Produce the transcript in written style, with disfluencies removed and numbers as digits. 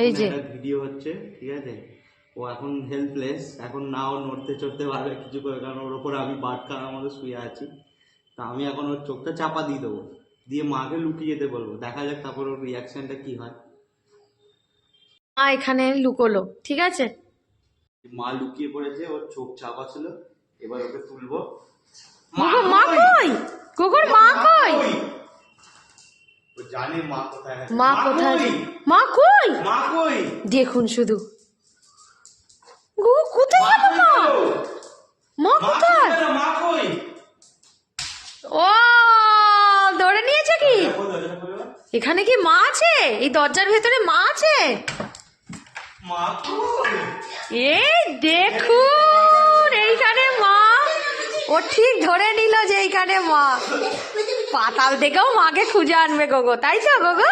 এই যে ভিডিও হচ্ছে, ঠিক আছে? ও এখন হেল্পলেস, এখন না ও নড়তে চড়তে পারবে কিছু করে, কারণ ওর ওপরে আমি বাটখানার মধ্যে শুয়ে আছি। তা আমি এখন ওর চোখটা চাপা দিয়ে দেবো, দিয়ে মাকে লুকিয়ে যেতে বলবো, দেখা যাক তারপর ওর রিয়াকশনটা কি হয়। মা এখানে লুকোলো, ঠিক আছে? মা লুকিয়ে পড়েছে, ওর চোখ চাপা ছিল, এবার ওকে তুলবো। মা কই? গোগোর মা কই? ও জানে মা কোথায় আছে। মা কোথায়? মা কই? মা কই? দেখুন শুধু, গোগো কোথায় গেল মা? মা কোথায়? মা কই? ও ধরে নিয়েছে কি? এখানে কি মা আছে? এই দরজার ভেতরে মা আছে? মা কই? এই দেখুন এইখানে মা। ও ঠিক ধরে নিল যে এইখানে মা। পাতাল থেকেও মাকে খুঁজে আনবে গোগো, তাই তো গোগো?